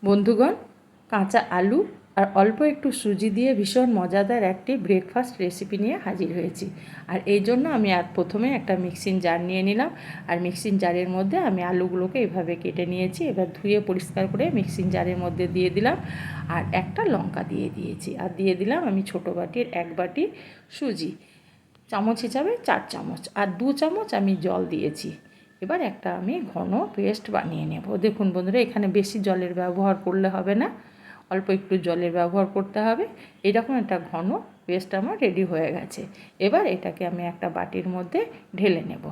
বন্ধুগণ, কাঁচা আলু আর অল্প একটু সুজি দিয়ে ভীষণ মজাদার একটি ব্রেকফাস্ট রেসিপি নিয়ে হাজির হয়েছি। আর এই জন্য আমি প্রথমে একটা মিক্সিং জার নিয়ে নিলাম। আর মিক্সিং জারের মধ্যে আমি আলুগুলোকে এভাবে কেটে নিয়েছি। এবার ধুয়ে পরিষ্কার করে মিক্সিং জারের মধ্যে দিয়ে দিলাম। আর একটা লঙ্কা দিয়ে দিয়েছি। আর দিয়ে দিলাম আমি ছোটো বাটির 1 বাটি সুজি, চামচ হিসাবে 4 চামচ, আর 2 চামচ আমি জল দিয়েছি। এবার একটা আমি ঘন পেস্ট বানিয়ে নেব। দেখুন বন্ধুরা, এখানে বেশি জলের ব্যবহার করলে হবে না, অল্প একটু জলের ব্যবহার করতে হবে। এরকম একটা ঘন পেস্ট আমার রেডি হয়ে গেছে। এবার এটাকে আমি একটা বাটির মধ্যে ঢেলে নেব।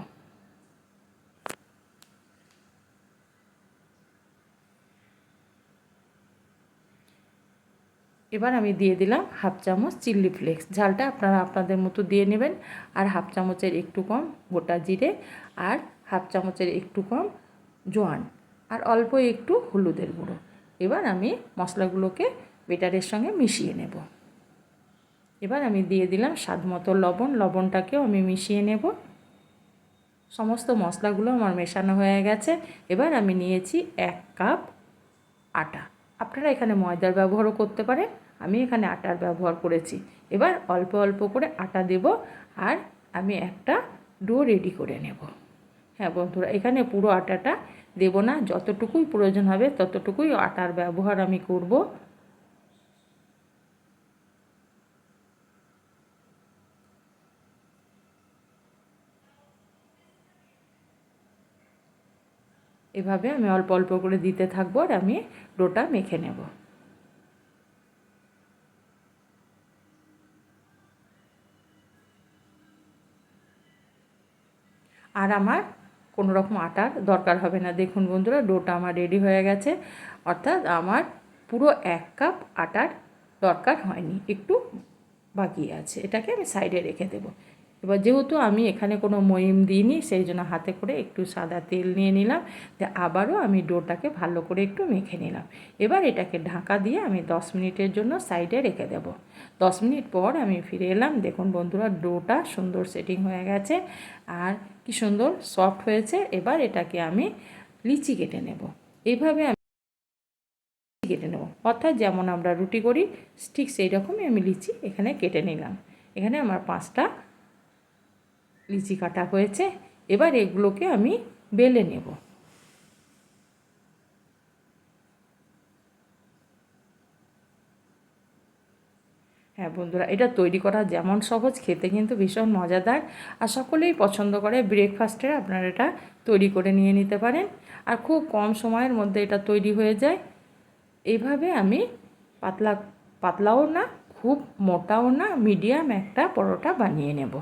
এবার আমি দিয়ে দিলাম 1/2 চামচ চিলি ফ্লেক্স। ঝালটা আপনারা আপনাদের মতো দিয়ে নেবেন। আর 1/2 চামচের একটু কম গোটা জিরে, আর 1/2 চামচের একটু কম জোয়ান, আর অল্প একটু হলুদের গুঁড়ো। এবার আমি মশলাগুলোকে বেটারের সঙ্গে মিশিয়ে নেব। এবার আমি দিয়ে দিলাম স্বাদ মতো লবণ। লবণটাকেও আমি মিশিয়ে নেব। সমস্ত মশলাগুলো আমার মেশানো হয়ে গেছে। এবার আমি নিয়েছি 1 কাপ আটা। আপনারা এখানে ময়দার ব্যবহারও করতে পারেন, আমি এখানে আটার ব্যবহার করেছি। এবার অল্প অল্প করে আটা দেব, আর আমি একটা ডো রেডি করে নেব। হ্যাঁ বন্ধুরা, এখানে পুরো আটাটা দেব না, যতটুকুই প্রয়োজন হবে ততটুকুই আটার ব্যবহার আমি করব। এভাবে আমি অল্প অল্প করে দিতে থাকবো, আর আমি ডোটা মেখে নেব। আর আমার কোনো রকম আটার দরকার হবে না। দেখুন বন্ধুরা, ডোটা আমার রেডি হয়ে গেছে। অর্থাৎ আমার পুরো 1 কাপ আটার দরকার হয়নি, একটু বাকি আছে। এটাকে আমি সাইডে রেখে দেবো। এবার যেহেতু আমি এখানে কোনো মহিম দিইনি, সেই জন্য হাতে করে একটু সাদা তেল নিয়ে নিলাম। আবারও আমি ডোটাকে ভালো করে একটু মেখে নিলাম। এবার এটাকে ঢাকা দিয়ে আমি 10 মিনিটের জন্য সাইডে রেখে দেব। 10 মিনিট পর আমি ফিরে এলাম। দেখুন বন্ধুরা, ডোটা সুন্দর সেটিং হয়ে গেছে, আর কি সুন্দর সফট হয়েছে। এবার এটাকে আমি লিচি কেটে নেব। এইভাবে আমি কেটে নেব, অর্থাৎ যেমন আমরা রুটি করি ঠিক সেই রকমই আমি লিচি এখানে কেটে নিলাম। এখানে আমার 5টা লিচি কাটা হয়েছে। এবার এগুলোকে আমি বেলে নেব। হ্যাঁ বন্ধুরা, এটা তৈরি করা যেমন সহজ, খেতে কিন্তু ভীষণ মজাদার, আর সকলেই পছন্দ করে। ব্রেকফাস্টে আপনারা এটা তৈরি করে নিয়ে নিতে পারেন, আর খুব কম সময়ের মধ্যে এটা তৈরি হয়ে যায়। এইভাবে আমি পাতলা পাতলাও না, খুব মোটাও না, মিডিয়াম একটা পরোটা বানিয়ে নেব।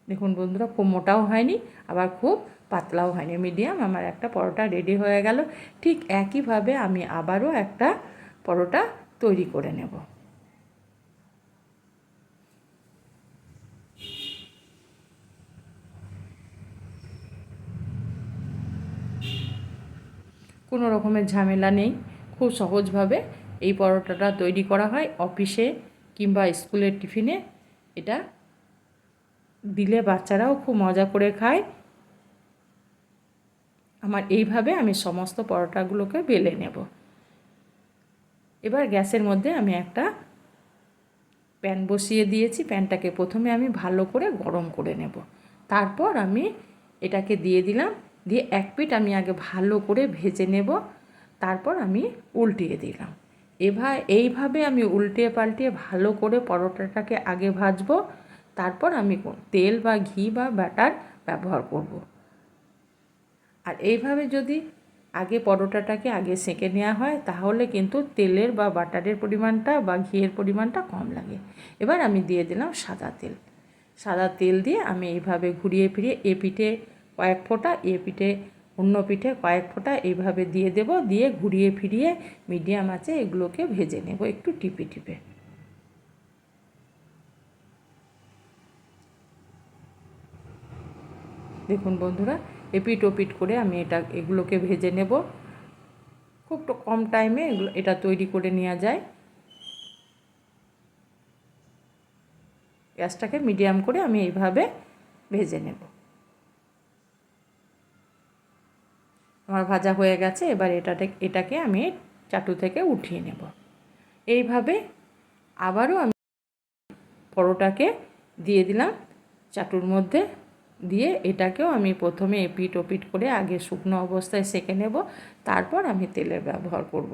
দেখুন বন্ধুরা, খুব মোটাও হয়নি, আবার খুব পাতলাও হয়নি, মিডিয়াম আমার একটা পরোটা রেডি হয়ে গেল। ঠিক একইভাবে আমি আবারও একটা পরোটা তৈরি করে নেব। কোনো রকমের ঝামেলা নেই, খুব সহজভাবে এই পরোটাটা তৈরি করা হয়। অফিসে কিংবা স্কুলের টিফিনে এটা দিলে বাচ্চারাও খুব মজা করে খায়। আমার এইভাবে আমি সমস্ত পরোটাগুলোকে বেলে নেব। এবার গ্যাসের মধ্যে আমি একটা প্যান বসিয়ে দিয়েছি। প্যানটাকে প্রথমে আমি ভালো করে গরম করে নেব। তারপর আমি এটাকে দিয়ে দিলাম। দিয়ে এক পিঠ আমি আগে ভালো করে ভেজে নেব, তারপর আমি উল্টিয়ে দিলাম। এইভাবে আমি উল্টিয়ে পাল্টিয়ে ভালো করে পরোটাটাকে আগে ভাজবো, তারপর আমি তেল বা ঘি বা বাটার ব্যবহার করব। আর এইভাবে যদি আগে পরোটাটাকে আগে সেঁকে নেওয়া হয়, তাহলে কিন্তু তেলের বা বাটারের পরিমাণটা বা ঘিয়ের পরিমাণটা কম লাগে। এবার আমি দিয়ে দিলাম সাদা তেল। সাদা তেল দিয়ে আমি এইভাবে ঘুরিয়ে ফিরিয়ে এ পিঠে কয়েক ফোঁটা, এ পিঠে অন্য পিঠে কয়েক ফোঁটা এইভাবে দিয়ে দেব। দিয়ে ঘুরিয়ে ফিরিয়ে মিডিয়াম আঁচে এগুলোকে ভেজে নেব একটু টিপে টিপে। দেখুন বন্ধুরা, এপিট ওপিট করে আমি এগুলোকে ভেজে নেব। খুব কম টাইমে এটা তৈরি করে নেওয়া যায়। গ্যাসটাকে মিডিয়াম করে আমি এইভাবে ভেজে নেব। আমার ভাজা হয়ে গেছে। এবার এটাকে আমি চাটু থেকে উঠিয়ে নেব। এইভাবে আবারও আমি পরোটাকে দিয়ে দিলাম চাটুর মধ্যে, দিয়ে এটাকেও আমি প্রথমে এপিট ওপিট করে আগে শুকনো অবস্থায় সেঁকে নেব, তারপর আমি তেলের ব্যবহার করব।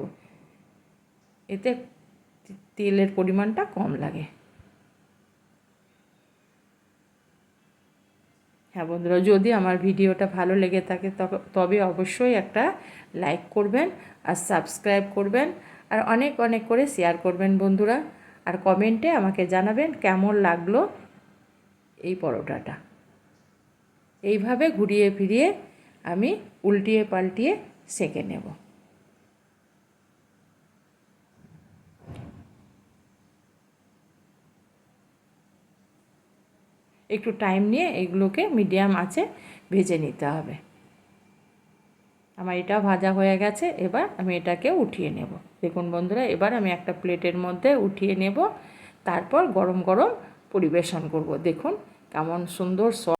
এতে তেলের পরিমাণটা কম লাগে। হ্যাঁ বন্ধুরা, যদি আমার ভিডিওটা ভালো লেগে থাকে তবে অবশ্যই একটা লাইক করবেন আর সাবস্ক্রাইব করবেন আর অনেক অনেক করে শেয়ার করবেন বন্ধুরা। আর কমেন্টে আমাকে জানাবেন কেমন লাগলো এই পরোটাটা। এইভাবে ঘুরিয়ে ফিরিয়ে আমি উল্টিয়ে পাল্টিয়ে সেঁকে নেব। একটু টাইম নিয়ে এগুলোকে মিডিয়াম আঁচে ভেজে নিতে হবে। আমার এটা ভাজা হয়ে গেছে। এবার আমি এটাকে উঠিয়ে নেব। দেখুন বন্ধুরা, এবার আমি একটা প্লেটের মধ্যে উঠিয়ে নেব, তারপর গরম গরম পরিবেশন করব। দেখুন কেমন সুন্দর